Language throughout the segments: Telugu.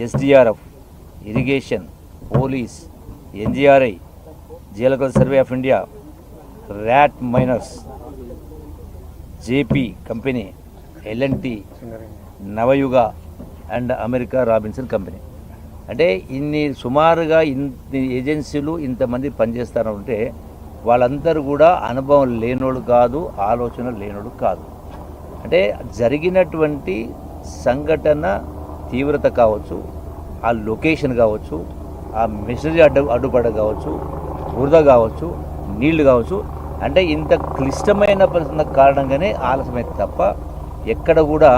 SDRF, irrigation, police, NGRI, geological survey of India, rat miners, JP company, L&T, Navayuga and America Robinson company. అంటే సుమారుగా ఇన్ని ఏజెన్సీలు ఇంతమంది పనిచేస్తూ ఉంటే వాళ్ళందరూ కూడా అనుభవం లేనోళ్ళు కాదు, ఆలోచన లేనోళ్ళు కాదు. అంటే జరిగినటువంటి సంఘటన తీవ్రత కావచ్చు, ఆ లొకేషన్ కావచ్చు, ఆ మెషినరీ అడ్డుపడ కావచ్చు, బురద కావచ్చు, నీళ్లు కావచ్చు, అంటే ఇంత క్లిష్టమైన పరిస్థితుల కారణంగానే ఆలస్యమైతే తప్ప ఎక్కడ కూడా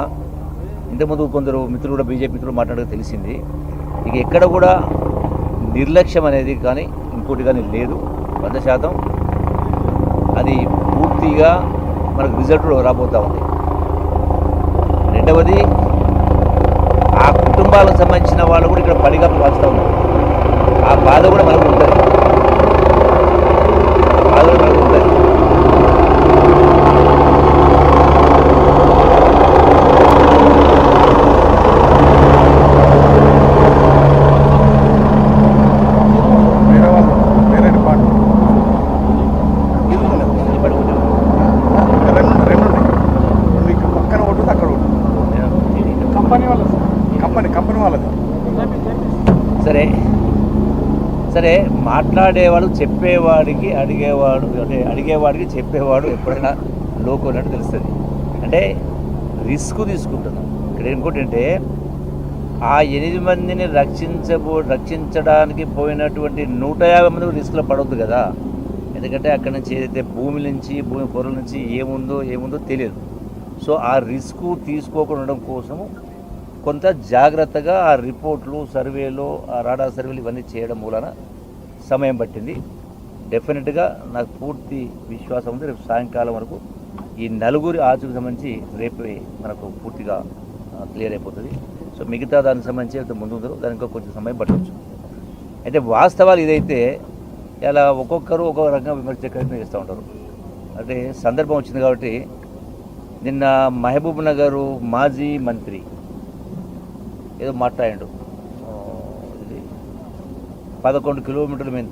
ఇంతకుముందు కొందరు మిత్రులు కూడా బీజేపీ మిత్రులు మాట్లాడక తెలిసింది. ఇక ఎక్కడ కూడా నిర్లక్ష్యం అనేది కానీ ఇంకోటి కానీ లేదు. 100% అది పూర్తిగా మనకు రిజల్ట్ రాబోతూ ఉంది. రెండవది, ఆ కుటుంబాలకు సంబంధించిన వాళ్ళు కూడా ఇక్కడ పడిగాపులు వస్తూ ఉన్నారు. ఆ బాధ కూడా మనకు ఉంటుంది. సరే మాట్లాడేవాడు చెప్పేవాడికి అడిగేవాడికి చెప్పేవాడు ఎప్పుడైనా లోకు అన్నట్టు తెలుస్తుంది. అంటే రిస్క్ తీసుకుంటున్నాం. ఇక్కడ ఇంకోటి అంటే ఆ 8 మందిని రక్షించడానికి పోయినటువంటి 150 మంది రిస్క్లో పడవద్దు కదా. ఎందుకంటే అక్కడి నుంచి ఏదైతే భూమి పొరల నుంచి ఏముందో తెలియదు. సో ఆ రిస్క్ తీసుకోకుండా ఉండడం కోసము కొంత జాగ్రత్తగా ఆ రిపోర్ట్లు, సర్వేలు, ఆ రాడార్ సర్వేలు ఇవన్నీ చేయడం మూలన సమయం పట్టింది. డెఫినెట్గా నాకు పూర్తి విశ్వాసం ఉంది రేపు సాయంకాలం వరకు ఈ నలుగురి ఆచూకు సంబంధించి రేపే మనకు పూర్తిగా క్లియర్ అయిపోతుంది. సో మిగతా దానికి సంబంధించి ముందు దానికి కొంచెం సమయం పట్టవచ్చు. అయితే వాస్తవాలు ఇదైతే ఇలా ఒక్కొక్కరు ఒక్కొక్క రకంగా విమర్శించే ప్రయత్నం చేస్తూ ఉంటారు. అంటే సందర్భం వచ్చింది కాబట్టి నిన్న మహబూబ్ నగర్ మాజీ మంత్రి ఏదో మాట్లాడాడు. ఇది 11 కిలోమీటర్లు మేము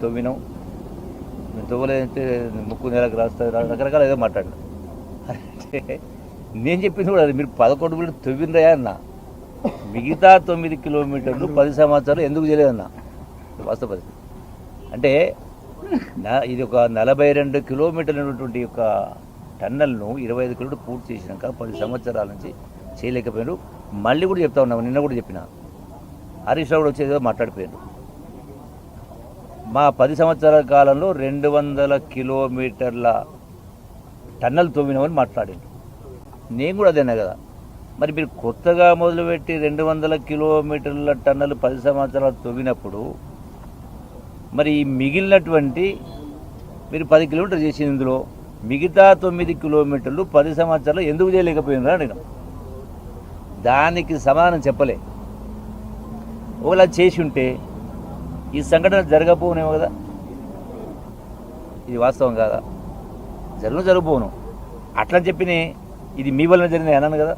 తవ్వలేదంటే ముక్కు నెలకు రాస్తారు, రకరకాల ఏదో మాట్లాడాడు. అంటే నేను చెప్పింది కూడా అది, మీరు 11 కిలోమీటర్లు తవ్వినరా అన్న, మిగతా 9 కిలోమీటర్లు 10 సంవత్సరాలు ఎందుకు చేయలేదన్నా వాస్తవ పరిస్థితి. అంటే ఇది ఒక 42 కిలోమీటర్లైనటువంటి యొక్క టన్నల్ను 25 కిలోమీటర్లు పూర్తి చేసినాక 10 సంవత్సరాల నుంచి చేయలేకపోయారు. మళ్ళీ కూడా చెప్తా ఉన్నాము, నిన్న కూడా చెప్పిన, హరీష్ రావు కూడా వచ్చేదో మాట్లాడిపోయారు. మా 10 సంవత్సరాల కాలంలో 200 కిలోమీటర్ల టన్నల్ తవ్వినామని మాట్లాడారు. నేను కూడా అదేనా కదా. మరి మీరు కొత్తగా మొదలుపెట్టి 200 కిలోమీటర్ల టన్నల్ 10 సంవత్సరాలు తవ్వినప్పుడు మరి మిగిలినటువంటి మీరు 10 కిలోమీటర్లు చేసింది, ఇందులో మిగతా 9 కిలోమీటర్లు 10 సంవత్సరాలు ఎందుకు చేయలేకపోయినారా నేను దానికి సమాధానం చెప్పలే. ఒకవేళ చేసి ఉంటే ఈ సంఘటన జరగకపోనేమో కదా. ఇది వాస్తవం కాదా? జరగపోను అట్లా చెప్పినే ఇది మీ వలన జరిగింది అన్నాను కదా.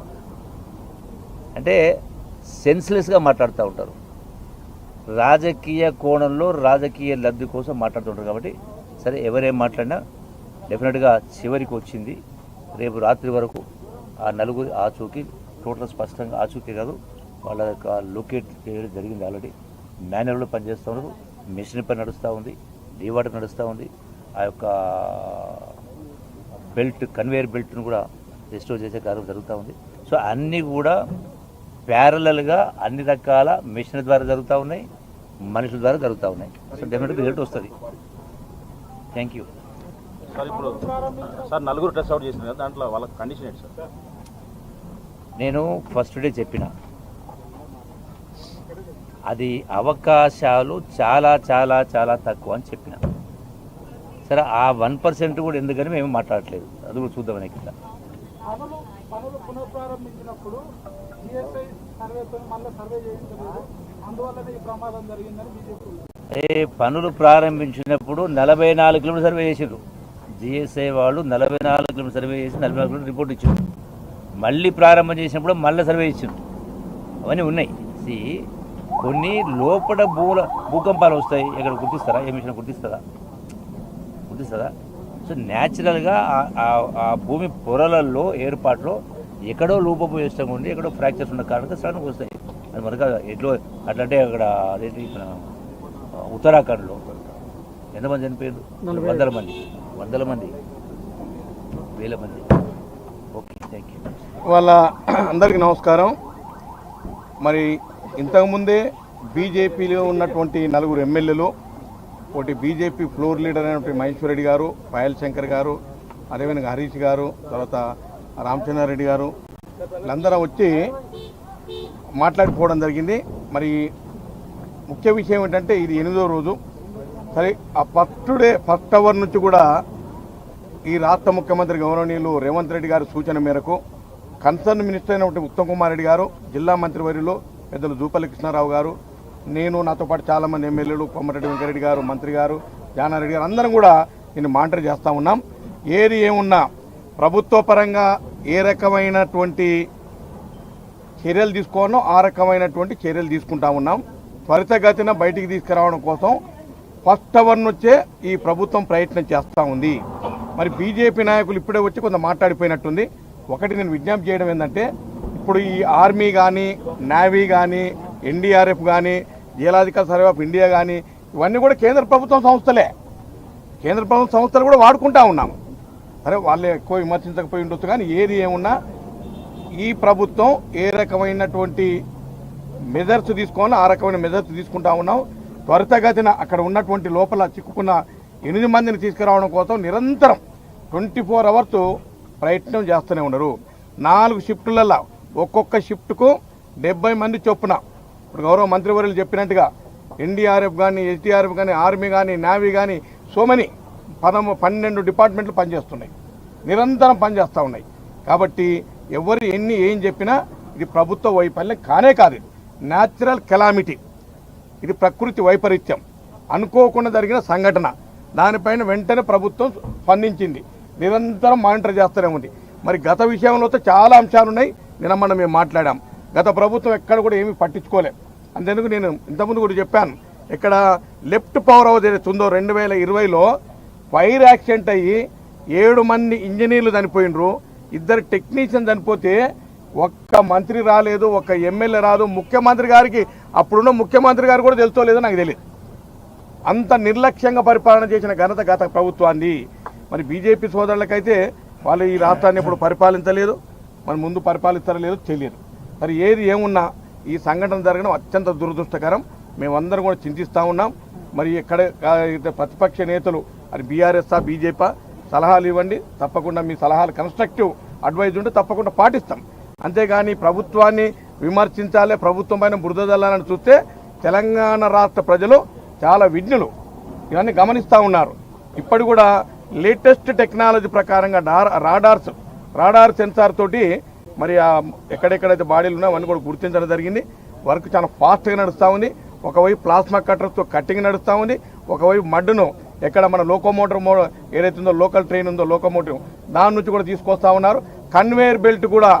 అంటే సెన్స్లెస్గా మాట్లాడుతూ ఉంటారు. రాజకీయ కోణంలో రాజకీయ లబ్ధి కోసం మాట్లాడుతుంటారు. కాబట్టి సరే ఎవరేం మాట్లాడినా డెఫినెట్గా చివరికి వచ్చింది. రేపు రాత్రి వరకు ఆ నలుగురి ఆచూకీ టోటల్ స్పష్టంగా ఆచూకీ కాదు, వాళ్ళ యొక్క లొకేట్ చేయడం జరిగింది. ఆల్రెడీ మాన్యువల్లో పనిచేస్తూ ఉన్నారు, మిషన్ పని నడుస్తూ ఉంది, డీవాటర్ నడుస్తూ ఉంది. ఆ యొక్క కన్వేయర్ బెల్ట్ను కూడా రెస్టోర్ చేసే కార్యం జరుగుతూ ఉంది. సో అన్నీ కూడా ప్యారలల్గా అన్ని రకాల మిషన్ ద్వారా జరుగుతూ ఉన్నాయి, మనుషుల ద్వారా జరుగుతూ ఉన్నాయి. సో డెఫినెట్గా రిజల్ట్ వస్తుంది. Thank you sir. ఇప్పుడు సార్ నలుగురు టెస్ట్ అవుట్ చేసింది కదా, దాంట్లో వాళ్ళ కండిషన్ ఏంటి సార్? నేను ఫస్ట్ డే చెప్పిన అది అవకాశాలు చాలా చాలా చాలా తక్కువ అని చెప్పిన. సరే ఆ 1% కూడా ఎందుకని మేము మాట్లాడట్లేదు, అది కూడా చూద్దామని. ఇక్కడ పనులు ప్రారంభించినప్పుడు 44 కిలోమీటర్ సర్వే చేసారు. జిఎస్ఐ వాళ్ళు 44 కిలోమీటర్ సర్వే చేసి 44 కిలోమీటర్ రిపోర్ట్ ఇచ్చారు. మళ్ళీ ప్రారంభం చేసినప్పుడు మళ్ళీ సర్వే ఇచ్చారు. అవన్నీ ఉన్నాయి. కొన్ని లోపల భూకంపాలు వస్తాయి, ఇక్కడ గుర్తిస్తారా? ఏ మిషన్ గుర్తిస్తుందా? సో న్యాచురల్గా ఆ భూమి పొరలలో ఏర్పాట్లో ఎక్కడో లోపభూయిష్టం ఉండి ఎక్కడో ఫ్రాక్చర్స్ ఉన్న కారణంగా సడన్గా వస్తాయి. అది మనకు ఎట్లో అట్లంటే అక్కడ అదేంటి మన ఉత్తరాఖండ్లో ఎంతమంది చనిపోయారు? వందల మంది వేల మంది. Okay, thank you. వాళ్ళ అందరికీ నమస్కారం. మరి ఇంతకుముందే బీజేపీలో ఉన్నటువంటి 4 ఎమ్మెల్యేలు, ఒకటి బీజేపీ ఫ్లోర్ లీడర్ అయినటువంటి మహేశ్వర్ రెడ్డి గారు, పాయల్ శంకర్ గారు, అదేవిధంగా హరీష్ గారు, తర్వాత రామచంద్రారెడ్డి గారు, వీళ్ళందరూ వచ్చి మాట్లాడిపోవడం జరిగింది. మరి ముఖ్య విషయం ఏంటంటే ఇది 8వ రోజు. సరే, ఆ ఫస్ట్ అవర్ నుంచి కూడా ఈ రాష్ట్ర ముఖ్యమంత్రి గౌరవనీయులు రేవంత్ రెడ్డి గారి సూచన మేరకు కన్సర్న్ మినిస్టర్ అయినటువంటి ఉత్తమ్ కుమార్ రెడ్డి గారు, జిల్లా మంత్రివర్యులు పెద్దలు జూపల్లి కృష్ణారావు గారు, నేను, నాతో పాటు చాలామంది ఎమ్మెల్యేలు, కొమ్మరెడ్డి వెంకరెడ్డి గారు, మంత్రి గారు, జానారెడ్డి గారు అందరం కూడా దీన్ని మానిటర్ చేస్తూ ఉన్నాం. ఏది ఏమున్నా ప్రభుత్వ పరంగా ఏ రకమైనటువంటి చర్యలు తీసుకోవాలో ఆ రకమైనటువంటి చర్యలు తీసుకుంటా ఉన్నాం. త్వరితగతిన బయటికి తీసుకురావడం కోసం ఫస్ట్ అవర్ నుంచే ఈ ప్రభుత్వం ప్రయత్నం చేస్తూ ఉంది. మరి బీజేపీ నాయకులు ఇప్పుడే వచ్చి కొంత మాట్లాడిపోయినట్టుంది. ఒకటి నేను విజ్ఞప్తి చేయడం ఏంటంటే, ఇప్పుడు ఈ ఆర్మీ కానీ, నేవీ కానీ, ఎన్డీఆర్ఎఫ్ కానీ, జియోలాజికల్ సర్వే ఆఫ్ ఇండియా కానీ ఇవన్నీ కూడా కేంద్ర ప్రభుత్వం సంస్థలే. కేంద్ర ప్రభుత్వ సంస్థలు కూడా వాడుకుంటా ఉన్నాం. సరే, వాళ్ళే ఎక్కువ విమర్శించకపోయి ఉండొచ్చు, కానీ ఏది ఏమున్నా ఈ ప్రభుత్వం ఏ రకమైనటువంటి మెజర్స్ తీసుకోవాలో ఆ రకమైన మెజర్స్ తీసుకుంటా ఉన్నాం. త్వరితగతిన అక్కడ ఉన్నటువంటి లోపల చిక్కుకున్న 8 మందిని తీసుకురావడం కోసం నిరంతరం 24 అవర్స్ ప్రయత్నం చేస్తూనే ఉన్నారు. 4 షిఫ్టులలో ఒక్కొక్క షిఫ్ట్కు 70 మంది చొప్పున, ఇప్పుడు గౌరవ మంత్రివర్యులు చెప్పినట్టుగా ఎన్డీఆర్ఎఫ్ కానీ, ఎస్డీఆర్ఎఫ్ కానీ, ఆర్మీ కానీ, నేవీ కానీ, సో మెనీ 12 డిపార్ట్మెంట్లు పనిచేస్తున్నాయి, నిరంతరం పనిచేస్తూ ఉన్నాయి. కాబట్టి ఎవరు ఏం చెప్పినా ఇది ప్రభుత్వ వైఫల్యం కానే కాదు. ఇది న్యాచురల్ కెలామిటీ, ఇది ప్రకృతి వైపరీత్యం, అనుకోకుండా జరిగిన సంఘటన. దానిపైన వెంటనే ప్రభుత్వం స్పందించింది, నిరంతరం మానిటర్ చేస్తూనే ఉంది. మరి గత విషయంలో చాలా అంశాలు ఉన్నాయి. నిన్న మేము మాట్లాడాం. గత ప్రభుత్వం ఎక్కడ కూడా ఏమీ పట్టించుకోలేదు. అంతేందుకు నేను ఇంతకుముందు కూడా చెప్పాను, ఇక్కడ లెఫ్ట్ పవర్ హౌస్ ఏదైతే ఉందో 2020లో ఫైర్ యాక్సిడెంట్ అయ్యి 7 మంది ఇంజనీర్లు చనిపోయినరు, 2 టెక్నీషియన్ చనిపోతే ఒక్క మంత్రి రాలేదు, ఒక్క ఎమ్మెల్యే రాదు. ముఖ్యమంత్రి గారికి, అప్పుడున్న ముఖ్యమంత్రి గారు కూడా తెలుసుకోలేదో నాకు తెలియదు. అంత నిర్లక్ష్యంగా పరిపాలన చేసిన ఘనత గత ప్రభుత్వాన్ని. మరి బీజేపీ సోదరులకైతే వాళ్ళు ఈ రాష్ట్రాన్ని ఇప్పుడు పరిపాలించలేదు, మరి ముందు పరిపాలిస్తారో లేదో తెలియదు. మరి ఏది ఏమున్నా ఈ సంఘటన జరగడం అత్యంత దురదృష్టకరం. మేమందరం కూడా చింతిస్తూ ఉన్నాం. మరి ఎక్కడ ప్రతిపక్ష నేతలు అది బీఆర్ఎస్ఆ బీజేపీ సలహాలు ఇవ్వండి, తప్పకుండా మీ సలహాలు కన్స్ట్రక్టివ్ అడ్వైజ్ ఉంటే తప్పకుండా పాటిస్తాం. అంతేగాని ప్రభుత్వాన్ని విమర్శించాలి, ప్రభుత్వం పైన బురద జల్లాలని చూస్తే తెలంగాణ రాష్ట్ర ప్రజలు చాలా విజ్ఞులు, ఇవన్నీ గమనిస్తూ ఉన్నారు. ఇప్పటి కూడా లేటెస్ట్ టెక్నాలజీ ప్రకారంగా రాడార్ సెన్సార్ తోటి మరి ఎక్కడెక్కడైతే బాడీలు ఉన్నాయో అవన్నీ కూడా గుర్తించడం జరిగింది. వర్క్ చాలా ఫాస్ట్గా నడుస్తూ ఉంది. ఒకవైపు ప్లాస్మా కట్టర్స్తో కట్టింగ్ నడుస్తూ ఉంది, ఒకవైపు మడ్డును ఎక్కడ మన లోకోమోటర్ ఏదైతే ఉందో లోకల్ ట్రైన్ ఉందో లోకోమోటివ్ దాని నుంచి కూడా తీసుకొస్తా ఉన్నారు. కన్వేయర్ బెల్ట్ కూడా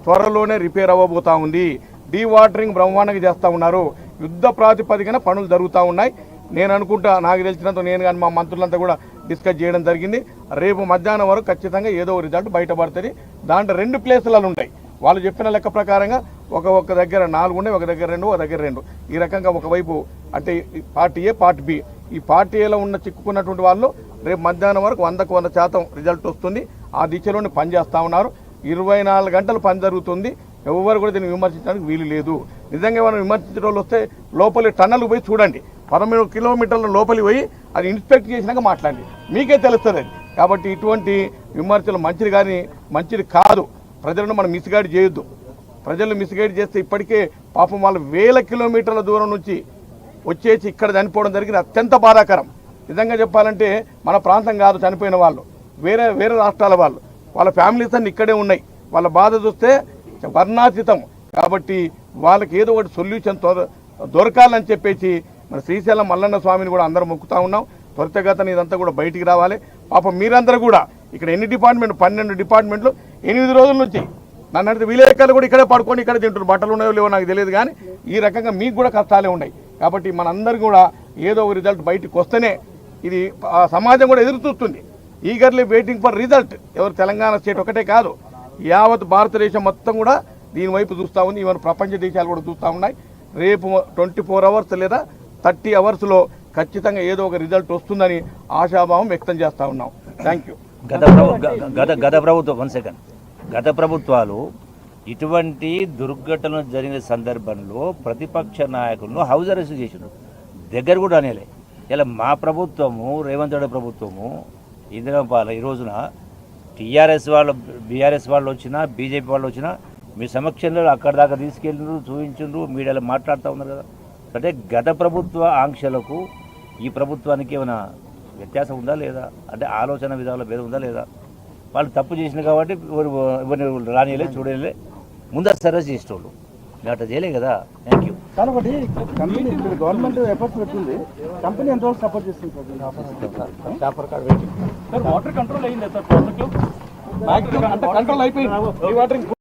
త్వరలోనే రిపేర్ అవ్వబోతా ఉంది. డీవాటరింగ్ బ్రహ్మాండంగా చేస్తూ ఉన్నారు. యుద్ధ ప్రాతిపదికన పనులు జరుగుతూ ఉన్నాయి. నేను అనుకుంటా, నాకు తెలిసినంత నేను కానీ మా మంత్రులంతా కూడా డిస్కస్ చేయడం జరిగింది. రేపు మధ్యాహ్నం వరకు ఖచ్చితంగా ఏదో రిజల్ట్ బయటపడుతుంది. దాంట్లో 2 ప్లేసులలో ఉంటాయి. వాళ్ళు చెప్పిన లెక్క ప్రకారంగా ఒక దగ్గర 4 ఉన్నాయి, ఒక దగ్గర 2, ఒక దగ్గర 2. ఈ రకంగా ఒకవైపు అంటే పార్ట్ ఏ, పార్ట్ బి. ఈ పార్ట్ ఏలో ఉన్న చిక్కుకున్నటువంటి వాళ్ళు రేపు మధ్యాహ్నం వరకు 100కు 100% రిజల్ట్ వస్తుంది. ఆ దిశలోనే పనిచేస్తూ ఉన్నారు. 24 గంటలు పని జరుగుతుంది. ఎవరు కూడా దీన్ని విమర్శించడానికి వీలు లేదు. నిజంగా మనం విమర్శించే వాళ్ళు వస్తే లోపలి టన్నల్కి పోయి చూడండి, 13 కిలోమీటర్ల లోపలికి పోయి అది ఇన్స్పెక్ట్ చేసినాక మాట్లాడండి, మీకే తెలుస్తుంది. కాబట్టి ఇటువంటి విమర్శలు మంచిది కాదు. ప్రజలను మనం మిస్గైడ్ చేయొద్దు. ప్రజలను మిస్గైడ్ చేస్తే ఇప్పటికే పాపం వాళ్ళు 1000 కిలోమీటర్ల దూరం నుంచి వచ్చేసి ఇక్కడ చనిపోవడం జరిగింది. అత్యంత బాధాకరం. నిజంగా చెప్పాలంటే మన ప్రాంతం కాదు చనిపోయిన వాళ్ళు, వేరే రాష్ట్రాల వాళ్ళు, వాళ్ళ ఫ్యామిలీస్ అన్ని ఇక్కడే ఉన్నాయి. వాళ్ళ బాధ చూస్తే వర్ణాతీతం. కాబట్టి వాళ్ళకి ఏదో ఒకటి సొల్యూషన్ దొరకాలని చెప్పేసి మన శ్రీశైలం మల్లన్న స్వామిని కూడా అందరం మొక్కుతా ఉన్నాం. త్వరితగతిన ఇదంతా కూడా బయటికి రావాలి. పాపం మీరందరూ కూడా ఇక్కడ ఎన్ని డిపార్ట్మెంట్ 12 డిపార్ట్మెంట్లు 8 రోజుల నుంచి నన్ను అడిగితే విలేకరులు కూడా ఇక్కడే పడుకొని ఇక్కడే తింటారు, బట్టలు ఉన్నాయో లేవో నాకు తెలియదు, కానీ ఈ రకంగా మీకు కూడా కష్టాలే ఉన్నాయి. కాబట్టి మనందరికీ కూడా ఏదో ఒక రిజల్ట్ బయటకు వస్తేనే ఇది సమాజం కూడా ఎదురు చూస్తుంది. Eagerly waiting for result. ఎవరు తెలంగాణ స్టేట్ ఒకటే కాదు, యావత్ భారతదేశం మొత్తం కూడా దీని వైపు చూస్తూ ఉంది. ఈవెన్ ప్రపంచ దేశాలు కూడా చూస్తూ ఉన్నాయి. రేపు 24 అవర్స్ లేదా 30 అవర్స్లో ఖచ్చితంగా ఏదో ఒక రిజల్ట్ వస్తుందని ఆశాభావం వ్యక్తం చేస్తూ ఉన్నాం. Thank you. గత ప్రభుత్వం 1 సెకండ్, గత ప్రభుత్వాలు ఇటువంటి దుర్ఘటనలు జరిగిన సందర్భంలో ప్రతిపక్ష నాయకులను హౌస్ అరెస్ట్ చేసినారు, దగ్గర కూడా అనేలే. ఇలా మా ప్రభుత్వము, రేవంత్ రెడ్డి ప్రభుత్వము, ఇందిరాపాల ఈ రోజున టీఆర్ఎస్ వాళ్ళు, బీఆర్ఎస్ వాళ్ళు వచ్చినా, బీజేపీ వాళ్ళు వచ్చినా మీ సమక్షంలో అక్కడ దాకా తీసుకెళ్ళినారు, చూపించారు, మీడియాలో మాట్లాడుతూ ఉన్నారు కదా. అంటే గత ప్రభుత్వ ఆంక్షలకు ఈ ప్రభుత్వానికి ఏమైనా వ్యత్యాసం ఉందా లేదా? అంటే ఆలోచన విధానంలో భేదం ఉందా లేదా? వాళ్ళు తప్పు చేసిన కాబట్టి ఎవరిని రానియలే, చూడలే, ముందు సర్వీస్ చేసేటోళ్ళు అట్లా చేయలే కదా. Thank you. కాబట్టి కంపెనీ గవర్నమెంట్ ఎఫర్ట్స్ పెట్టింది, కంపెనీ ఎంతవరకు సపోర్ట్ చేస్తుంది సార్? వాటర్ కంట్రోల్ అయింది సార్, కంట్రోల్ అయిపోయింది.